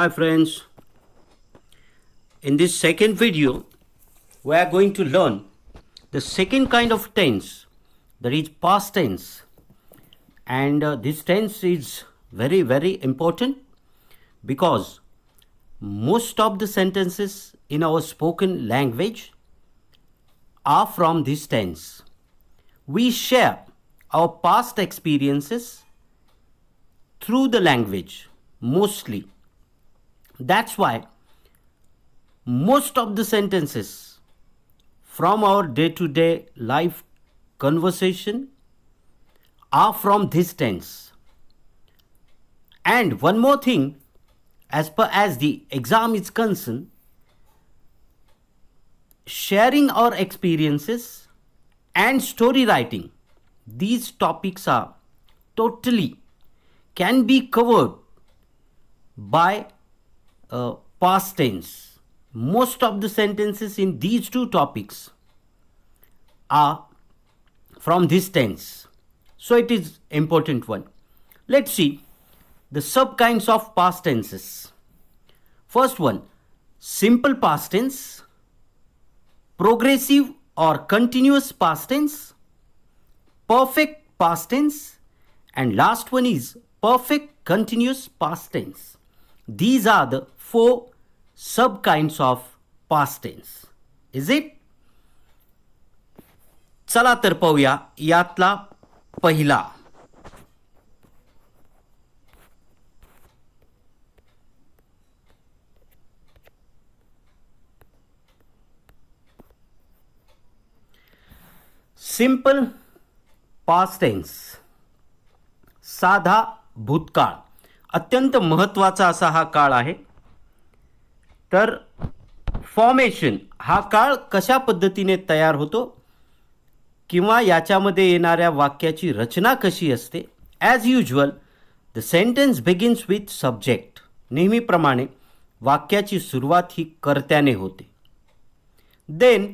Hi friends, in this second video we are going to learn the second kind of tense, that is past tense. And this tense is very important because most of the sentences in our spoken language are from this tense. We share our past experiences through the language mostly. That's why most of the sentences from our day-to-day life conversation are from this tense. And one more thing, as per as the exam is concerned, sharing our experiences and story writing, these topics are totally can be covered by past tense. Most of the sentences in these two topics are from this tense. So it is important one. Let's see the sub kinds of past tenses. First one, simple past tense, progressive or continuous past tense, perfect past tense, and last one is perfect continuous past tense. These are the four sub kinds of past tense. Is it? चला तर पाहूया यातला पहिला. Simple past tense, साधा भूतकाळ. अत्यंत महत्त्वाचा असा हा काळ आहे. तर फॉर्मेशन हा काळ कशा पद्धतीने तयार होतो किंवा याच्यामध्ये येणाऱ्या वाक्याची रचना कशी असते. As usual the sentence begins with subject. नेहमीप्रमाणे वाक्याची सुरुवात ही कर्त्याने होते. Then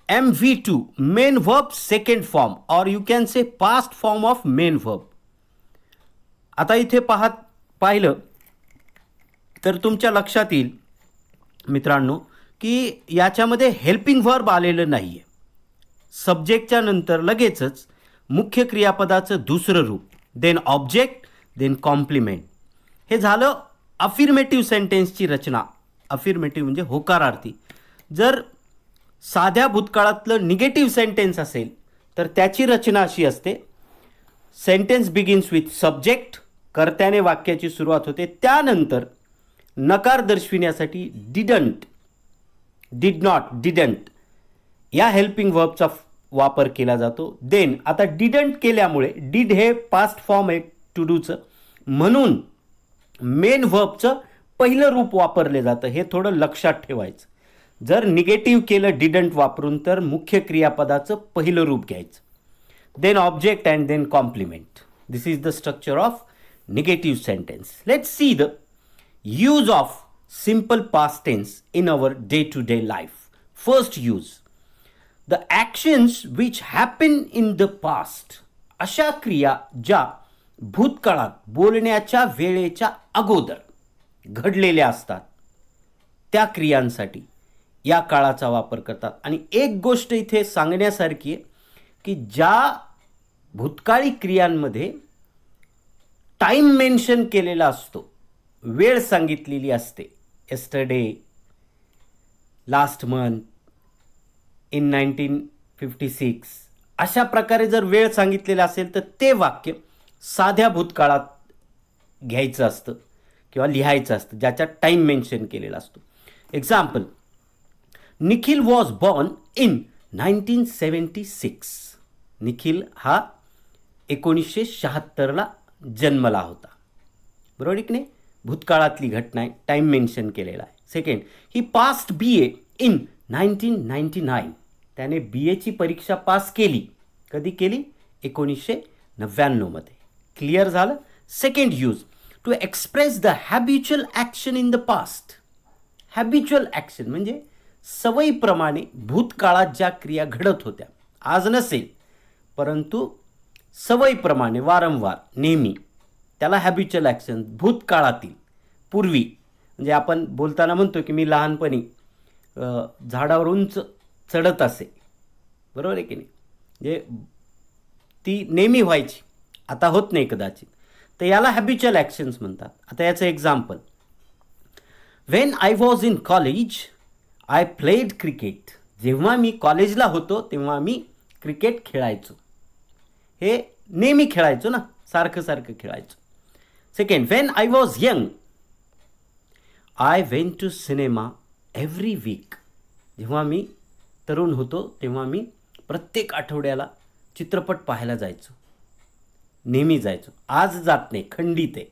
MV2 main verb second form, or you can say past form of main verb. आता इथे पाहिलं तर तुमच्या लक्षात येईल मित्रांनो की याच्यामध्ये हेल्पिंग वर्ब आलेलं नाही आहे. सब्जेक्टच्या नंतर लगेचच मुख्य क्रियापदाचं दुसरं रूप, देन ऑब्जेक्ट, देन कॉम्प्लिमेंट. हे झालं अफिर्मेटिव्ह सेंटेन्सची रचना. अफिर्मेटिव्ह म्हणजे होकारार्थी. जर साध्या भूतकाळातलं निगेटिव्ह सेंटेन्स असेल तर त्याची रचना अशी असते. सेंटेन्स बिगिन्स विथ सब्जेक्ट, कर्त्याने वाक्याची सुरुवात होते. त्यानंतर नकार दर्शविण्यासाठी डिडंट, डिड नॉट, डिडंट या हेल्पिंग वर्बचा वापर केला जातो. देन आता डिडंट केल्यामुळे डिड हे पास्ट फॉर्म आहे टू डूचं, म्हणून मेन वर्बचं पहिलं रूप वापरले जातं. हे थोडं लक्षात ठेवायचं. जर निगेटिव्ह केलं डिडंट वापरून तर मुख्य क्रियापदाचं पहिलं रूप घ्यायचं. Then object and then complement. This is the structure of negative sentence. Let's see the use of simple past tense in our day-to-day life. First use, the actions which happen in the past. अशा क्रिया ज्या भूतकाळात बोलण्याच्या वेळेच्या अगोदर घडलेल्या असतात त्या क्रियांसाठी या काळाचा वापर करतात. आणि एक गोष्ट इथे सांगण्यासारखी आहे की ज्या भूतकाळी क्रियांमध्ये टाइम मेन्शन केलेला असतो, वेळ सांगितलेली असते, येस्टरडे, लास्ट मंथ, इन 1956, अशा प्रकारे जर वेळ सांगितलेला असेल तर ते वाक्य साध्या भूतकाळात घ्यायचं असतं किंवा लिहायचं असतं ज्याच्यात टाइम मेन्शन केलेला असतो. Example, Nikhil was born in 1976. Nikhil हा 1976ला जन्मला होता. बरोबर की नाही? भूतकाळातली घटना आहे, टाइम मेन्शन केलेला आहे. Second, he past BA in 1999. त्याने BAची परीक्षा पास केली. कधी केली? 1999 मध्ये. क्लिअर झालं? Second use, to express the habitual action in the past. Habitual action म्हणजे सवयीप्रमाणे भूतकाळात ज्या क्रिया घडत होत्या, आज नसेल परंतु सवयीप्रमाणे वारंवार नेहमी, त्याला हॅबिच्युअल ॲक्शन, भूतकाळातील, पूर्वी म्हणजे आपण बोलताना म्हणतो की मी लहानपणी झाडावर उंच चढत असे, बरोबर आहे की नाही, म्हणजे ती नेहमी व्हायची, आता होत नाही कदाचित. तर याला हॅबिच्युअल ॲक्शन्स म्हणतात. आता याचं example, when I was in college I played cricket. जेव्हा मी कॉलेजला होतो तेव्हा मी क्रिकेट खेळायचो. हे नेहमी खेळायचो ना, सारखं सारखं खेळायचो. Second, when I was young I went to cinema every week. जेव्हा मी तरुण होतो तेव्हा मी प्रत्येक आठवड्याला चित्रपट पाहायला जायचो, नेहमी जायचो. आज जात नाही, खंडित आहे.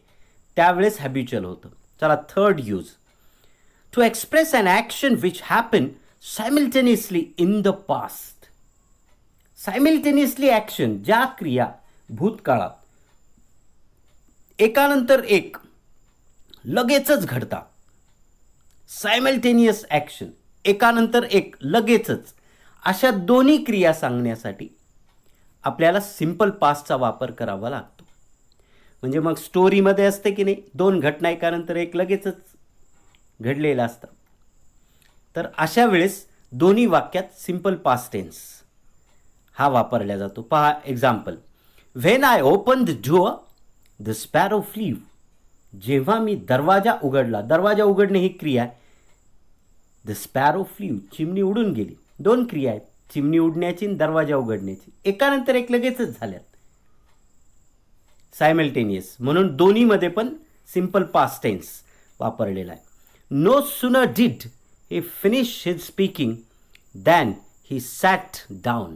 त्यावेळेस हॅबिच्युअल होतं. चला, third use, to express an action which happen simultaneously in the past. Simultaneously action, ज्या क्रिया भूतकाळात एकानंतर एक लगेचच घडतात. सायमल्टेनियस ॲक्शन, एकानंतर एक लगेचच, अशा दोन्ही क्रिया सांगण्यासाठी आपल्याला सिम्पल पास्टचा वापर करावा लागतो. म्हणजे मग स्टोरीमध्ये असते की नाही, दोन घटना एकानंतर एक लगेचच घडलेल्या असतात. तर अशा वेळेस दोन्ही वाक्यात सिम्पल पास्ट टेन्स हा वापरला जातो. पहा example, when I open the door the sparrow flew. जेव्हा मी दरवाजा उघडला, दरवाजा उघडणे ही क्रिया आहे. द स्पॅरो फ्लीव, चिमणी उडून गेली. दोन क्रिया आहेत, चिमणी उडण्याची आणि दरवाजा उघडण्याची, एकानंतर एक लगेचच झाल्यात, सायमल्टेनियस. म्हणून दोन्हीमध्ये पण सिम्पल पास्ट टेन्स वापरलेला आहे. No sooner did he finish his speaking than he sat down.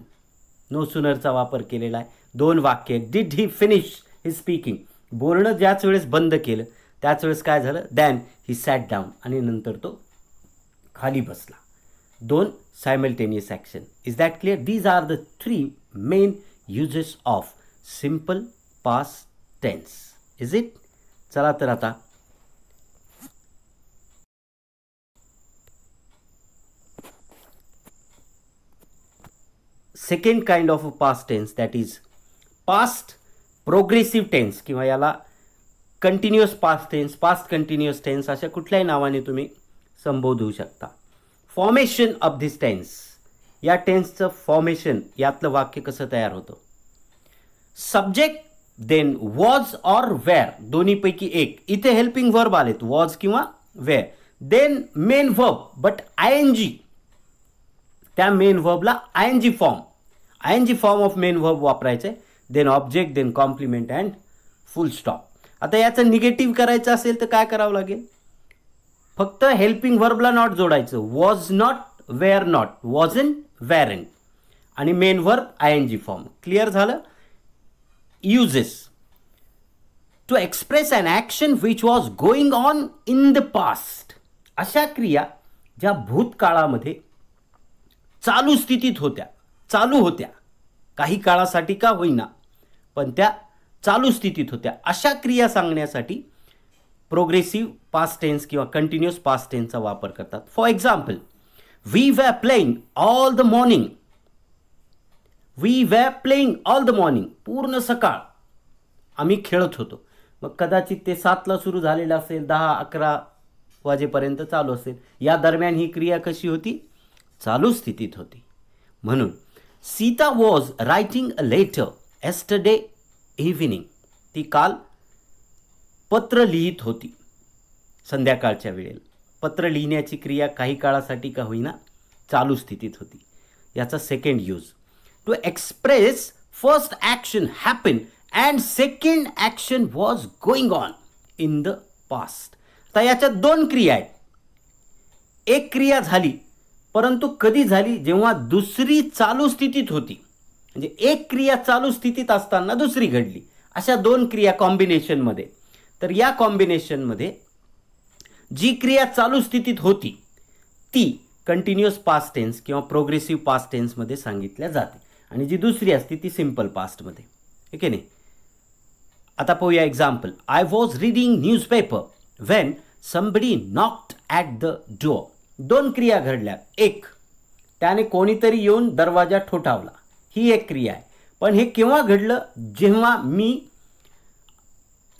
No सुनरचा वापर केलेला आहे. दोन वाक्य, did he finish his speaking, बोलणं ज्याच वेळेस बंद केलं त्याच वेळेस काय झालं, दॅन ही सॅट डाऊन, आणि नंतर तो खाली बसला. दोन simultaneous action. Is that clear? These are the 3 main uses of simple past tense. Is it? चला तर आता second kind of a past tense, that is past progressive tense, किंवा याला continuous past tense, past continuous tense, अशा कुठल्याही नावाने तुम्ही संबोधू शकता. फॉर्मेशन ऑफ दिस टेन्स, या टेन्सचं फॉर्मेशन, यातलं वाक्य कसं तयार होतं. Subject, then was or were, दोन्हीपैकी एक. इथे हेल्पिंग वर्ब आलेत, वॉज किंवा were. Then main verb, but ING, त्या मेन वर्बला ING form of main verb वापरायचे. Then object, then complement and full stop. आता याचं निगेटिव्ह करायचं असेल तर काय करावं लागेल, फक्त हेल्पिंग वर्बला नॉट जोडायचं. Was not, were not, wasn't, weren't, आणि main verb ING form. Clear झालं? Uses, to express an action which was going on in the past. अशा क्रिया ज्या भूतकाळामध्ये चालू स्थितीत होत्या, चालू होत्या, काही काळासाठी का होईना पण त्या चालू स्थितीत होत्या, अशा क्रिया सांगण्यासाठी प्रोग्रेसिव्ह पास्ट टेन्स किंवा कंटिन्युअस पास्ट टेन्सचा वापर करतात. For example, we were playing all the morning. We were playing all the morning, पूर्ण सकाळ आम्ही खेळत होतो. मग कदाचित ते 7ला सुरू झालेलं असेल, 10-11 वाजेपर्यंत चालू असेल. या दरम्यान ही क्रिया कशी होती, चालू स्थितीत होती. म्हणून Sita was writing a letter yesterday evening. ती काल पत्र लिहित होती संध्याकाळच्या वेळेला. पत्र लिहिण्याची क्रिया काही काळासाठी का होईना चालू स्थितीत होती. याचा second use, to express first action happen and second action was going on in the past. तर याच्यात दोन क्रिया आहेत. एक क्रिया झाली, परंतु कधी झाली, जेव्हा दुसरी चालू स्थितीत होती. म्हणजे एक क्रिया चालू स्थितीत असताना दुसरी घडली, अशा दोन क्रिया कॉम्बिनेशनमध्ये. तर या कॉम्बिनेशनमध्ये जी क्रिया चालू स्थितीत होती ती कंटिन्युअस पास्ट टेन्स किंवा प्रोग्रेसिव्ह पास्ट टेन्समध्ये सांगितल्या जाते, आणि जी दुसरी असते ती सिम्पल पास्टमध्ये. ठीक आहे नाही? आता पाहूया example, I was reading newspaper when somebody knocked at the door. दोन क्रिया घडल्या. एक, त्याने कोणीतरी येऊन दरवाजा ठोठावला, ही एक क्रिया आहे. पण हे केव्हा घडलं, जेव्हा मी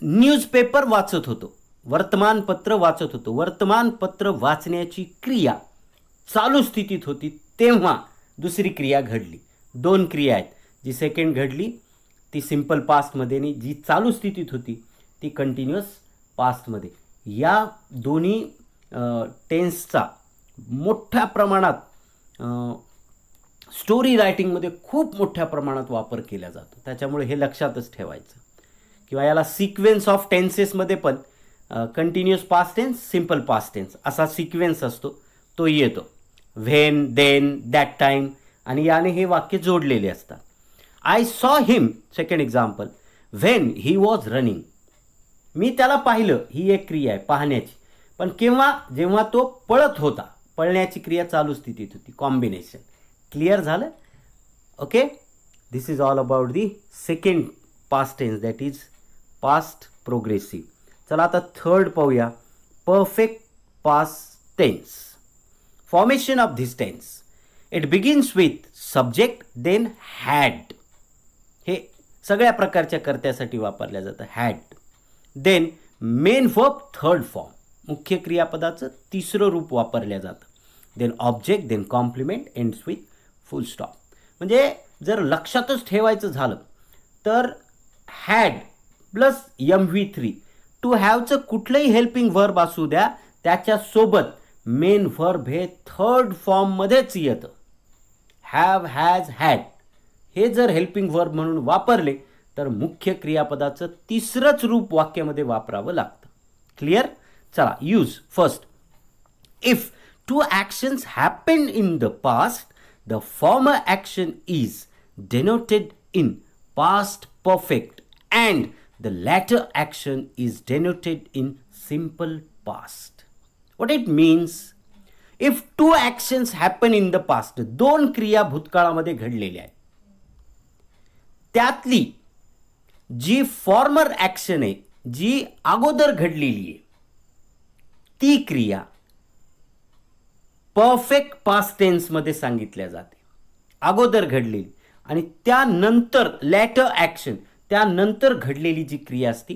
न्यूजपेपर वाचत होतो. वर्तमानपत्र वाचत होतो. वर्तमानपत्र वाचण्याची क्रिया चालू स्थितीत होती तेव्हा दुसरी क्रिया घडली. दोन क्रिया आहेत. जी सेकंड घडली ती सिंपल पास्टमध्ये आणि जी चालू स्थितीत होती ती कंटिन्युअस पास्टमध्ये. या दोन्ही टेन्सचा मोठ्या प्रमाणात स्टोरी रायटिंगमध्ये खूप मोठ्या प्रमाणात वापर केला जातो. त्याच्यामुळे हे लक्षातच ठेवायचं. किंवा याला सिक्वेन्स ऑफ टेन्सेसमध्ये पण continuous past tense, simple past tense असा सिक्वेन्स असतो तो येतो. व्हेन, देन, दॅट टाईम आणि याने हे वाक्य जोडलेले असतात. I saw him, second example, when he was running. मी त्याला पाहिलं, ही एक क्रिया आहे पाहण्याची. पण केव्हा? जेव्हा तो पळत होता. पळण्याची क्रिया चालू स्थितीत होती. कॉम्बिनेशन क्लिअर झालं? Okay, this is all about the second past tense, that is past progressive. चला आता थर्ड पाहूया, perfect past tense. Formation of this tense, it begins with subject then had. हे सगळ्या प्रकारच्या कर्त्यासाठी वापरल्या जातं. Had, then main verb third form, मुख्य क्रियापदाचं तिसरं रूप वापरलं जातं. Then object, then complement, ends with full stop. म्हणजे जर लक्षातच ठेवायचं झालं तर हॅड प्लस MV3 टू हॅवचं कुठलंही हेल्पिंग वर्ब असू द्या त्याच्यासोबत मेन वर्ब हे थर्ड फॉर्ममध्येच येतं. हॅव, हॅज, हॅड हे जर हेल्पिंग वर्ब म्हणून वापरले तर मुख्य क्रियापदाचं तिसरंच रूप वाक्यामध्ये वापरावं लागतं. क्लिअर? चला, use first. If two actions happen in the past, the former action is denoted in past perfect and the latter action is denoted in simple past. What it means? If two actions happen in the past, दोन क्रिया भूतकाळामध्ये घडलेल्या आहेत, त्यातली जी farmer action आहे, जी अगोदर घडलेली आहे, ती क्रिया परफेक्ट पास्ट टेन्समध्ये सांगितल्या जाते. अगोदर घडलेली आणि त्यानंतर लॅटर ॲक्शन, त्यानंतर घडलेली जी क्रिया असती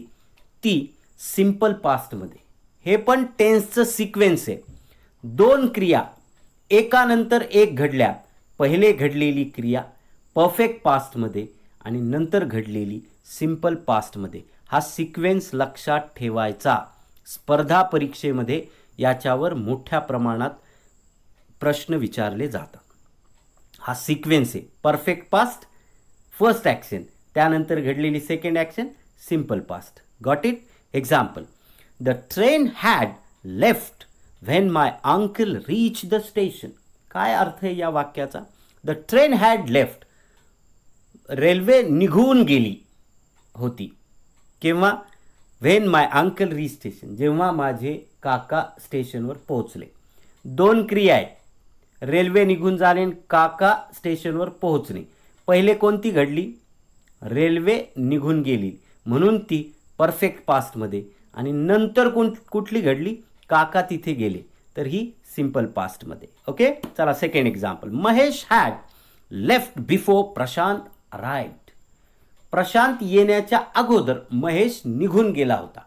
ती सिंपल पास्टमध्ये. हे पण टेन्सचं सिक्वेन्स आहे. दोन क्रिया एकानंतर एक घडल्या. पहिले घडलेली क्रिया परफेक्ट पास्टमध्ये आणि नंतर घडलेली सिंपल पास्टमध्ये. हा सिक्वेन्स लक्षात ठेवायचा. स्पर्धा परीक्षेमध्ये याच्यावर मोठ्या प्रमाणात प्रश्न विचारले जातात. हा सिक्वेन्स आहे. परफेक्ट पास्ट, फर्स्ट ॲक्शन, त्यानंतर घडलेली second action, simple past. Got it? Example, the train had left when my uncle reach the station. काय अर्थ आहे या वाक्याचा? The train had left, railway निघून गेली होती. केव्हा? When my uncle reach station, जेव्हा माझे काका स्टेशनवर पोहोचले. दोन क्रिया आहेत, रेल्वे निघून जाणे आणि काका स्टेशनवर पोहोचणे. पहिले कोणती घडली? रेल्वे निघून गेली म्हणून ती परफेक्ट पास्टमध्ये. आणि नंतर कुठली घडली? काका तिथे गेले, तर ही सिंपल पास्टमध्ये. ओके, चला second example. Mahesh had left before Prashant arrived. Prashant येण्याच्या अगोदर महेश निघून गेला होता.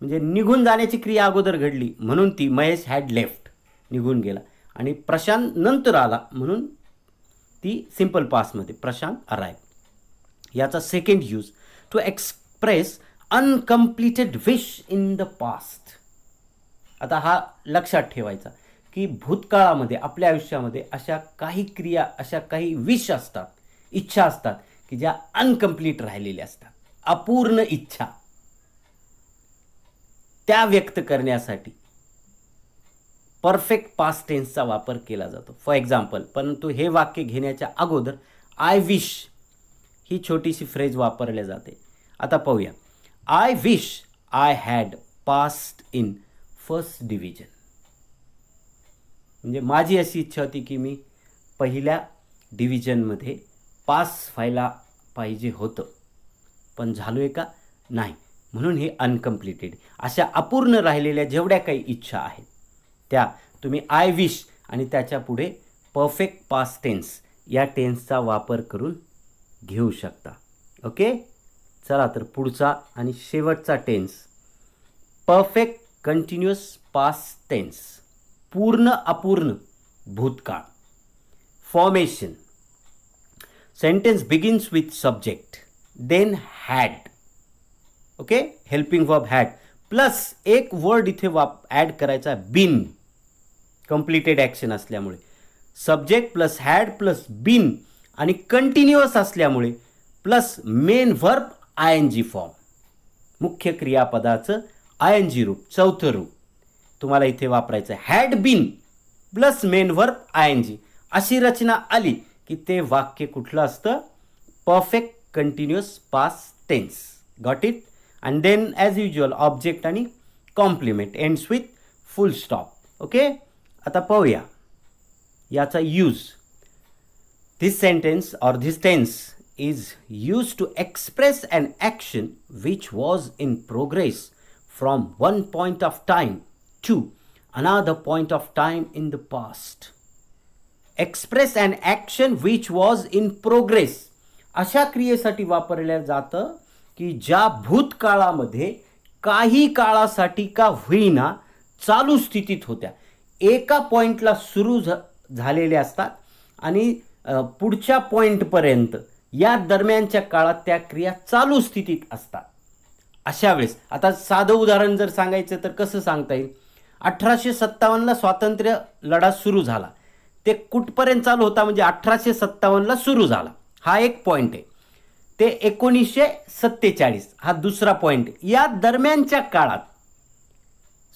म्हणजे निघून जाण्याची क्रिया अगोदर घडली म्हणून ती महेश हॅड लेफ्ट, निघून गेला. आणि प्रशांत नंतर आला म्हणून ती सिंपल पास्टमध्ये, प्रशांत अराइव्ड. याचा second use, to express uncompleted wish in the past. आता हा लक्षात ठेवायचा की भूतकाळामध्ये आपल्या आयुष्यामध्ये अशा काही क्रिया, अशा काही विश असतात, इच्छा असतात की ज्या अनकम्प्लीट राहिलेल्या असतात, अपूर्ण इच्छा. त्या व्यक्त करण्यासाठी परफेक्ट पास्ट टेन्सचा वापर केला जातो. फॉर एक्झाम्पल, परंतु हे वाक्य घेण्याच्या अगोदर आय विश ही छोटीशी फ्रेज वापरली जाते. आता पाहूया. I wish I had passed in first division. म्हणजे माझी अशी इच्छा होती की मी पहिल्या डिव्हिजनमध्ये पास व्हायला पाहिजे होतं, पण झालो आहे का? नाही. म्हणून हे अनकम्प्लिटेड. अशा अपूर्ण राहिलेल्या जेवढ्या काही इच्छा आहेत त्या तुम्ही आय विश आणि त्याच्या पुढे परफेक्ट पास्ट टेन्स या टेन्सचा वापर करून घेऊ शकता. ओके, चला तर पुढचा आणि शेवटचा tense perfect continuous past tense, पूर्ण अपूर्ण भूतकाळ. Formation, sentence begins with subject, then had. Okay, helping verb had plus एक वर्ड इथे ॲड करायचा, बीन. कंप्लीटेड ॲक्शन असल्यामुळे subject plus had plus been आणि कंटिन्युअस असल्यामुळे plus main verb I N G form, मुख्य क्रियापदाचं आय एन जी रूप, चौथं रूप तुम्हाला इथे वापरायचं आहे. Had been plus main verb I N G अशी रचना आली की ते वाक्य कुठलं असतं? Perfect continuous past tense. Got it? And then as usual object आणि complement ends with full stop. Okay, आता पाहूया याचा use. This sentence or this tense is used to express an action which was in progress from one point of time to another point of time in the past. Express an action which was in progress अशा क्रियेसाठी वापरल्या जातं की ज्या भूतकाळामध्ये काही काळासाठी का होईना चालू स्थितीत होत्या, एका पॉइंटला सुरू झालेले असतात आणि पुढच्या पॉइंटपर्यंत या दरम्यानच्या काळात त्या क्रिया चालू स्थितीत असतात. अशा वेळेस आता साधं उदाहरण जर सांगायचं तर कसं सांगता येईल? 1857ला स्वातंत्र्य लढा सुरू झाला, ते कुठपर्यंत चालू होता? म्हणजे 1857ला सुरू झाला, हा एक पॉइंट आहे. ते 1947 हा दुसरा पॉइंट. या दरम्यानच्या काळात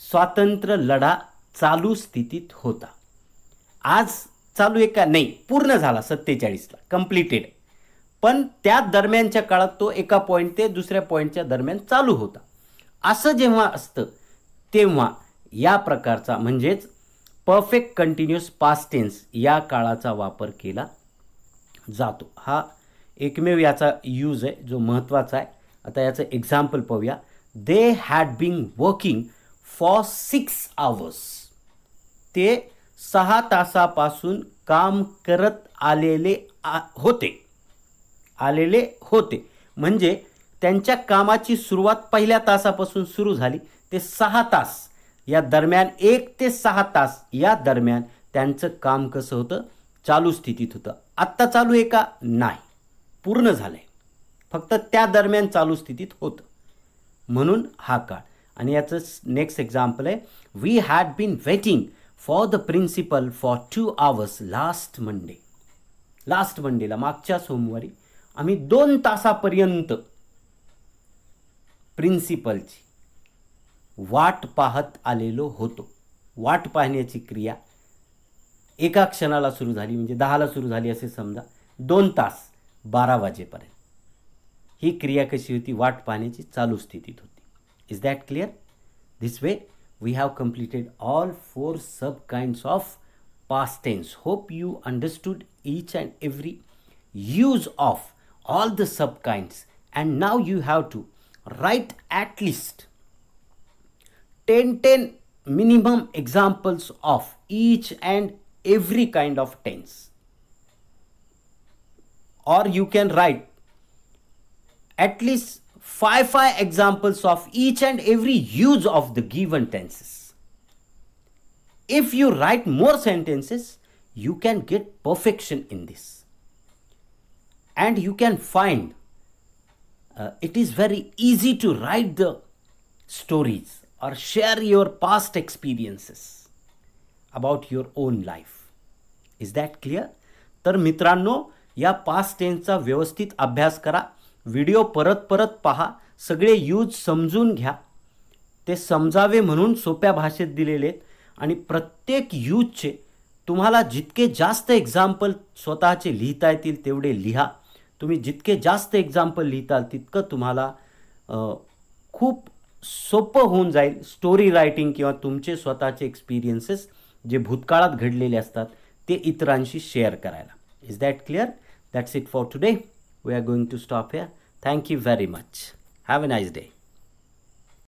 स्वातंत्र्य लढा चालू स्थितीत होता. आज चालू आहे का? नाही, पूर्ण झाला 47ला, कंप्लीटेड. पण त्या दरम्यानच्या काळात तो एका पॉईंट ते दुसऱ्या पॉईंटच्या दरम्यान चालू होता. असं जेव्हा असतं तेव्हा या प्रकारचा म्हणजेच परफेक्ट कंटिन्युअस पास्ट टेन्स या काळाचा वापर केला जातो. हा एकमेव याचा यूज आहे जो महत्त्वाचा आहे. आता याचं एक्झाम्पल पाहूया. They had been working for 6 hours. ते 6 तासापासून काम करत आलेले होते. म्हणजे त्यांच्या कामाची सुरुवात पहिल्या तासापासून सुरू झाली. ते 6 तास या दरम्यान, 1 ते 6 तास या दरम्यान त्यांचं काम कसं होतं? चालू स्थितीत होतं. आत्ता चालू आहे का? नाही, पूर्ण झालं आहे, फक्त त्या दरम्यान चालू स्थितीत होतं, म्हणून हा काळ. आणि याचं नेक्स्ट एक्झाम्पल आहे. We had been waiting for the principal for 2 hours last Monday. Last मंडेला, मागच्या सोमवारी आम्ही 2 तासापर्यंत प्रिन्सिपलची वाट पाहत आलेलो होतो. वाट पाहण्याची क्रिया एका क्षणाला सुरू झाली, म्हणजे 10ला सुरू झाली असे समजा, 2 तास 12 वाजेपर्यंत ही क्रिया कशी होती? वाट पाहण्याची चालू स्थितीत होती. Is that clear? This way we have completed all 4 sub kinds of past tense. Hope you understood each and every use of all the sub kinds, and now you have to write at least 10 minimum examples of each and every kind of tense, or you can write at least 5 examples of each and every use of the given tenses. If you write more sentences, you can get perfection in this, and you can find it is very easy to write the stories or share your past experiences about your own life. Is that clear? तर मित्रांनो, या past टेन्सचा व्यवस्थित अभ्यास करा. Video परत पहा, सगळे use समजून घ्या. ते समजावे म्हणून सोप्या भाषेत दिलेले आहेत आणि प्रत्येक यूजचे तुम्हाला जितके जास्त एक्झाम्पल स्वतःचे लिहिता येतील तेवढे लिहा. तुम्ही जितके जास्त एक्झाम्पल लिहिताल तितकं तुम्हाला खूप सोपं होऊन जाईल स्टोरी रायटिंग किंवा तुमचे स्वतःचे एक्सपिरियन्सेस जे भूतकाळात घडलेले असतात ते इतरांशी शेअर करायला. Is that clear? That's it for today. We are going to stop here. Thank you very much. Have a nice day.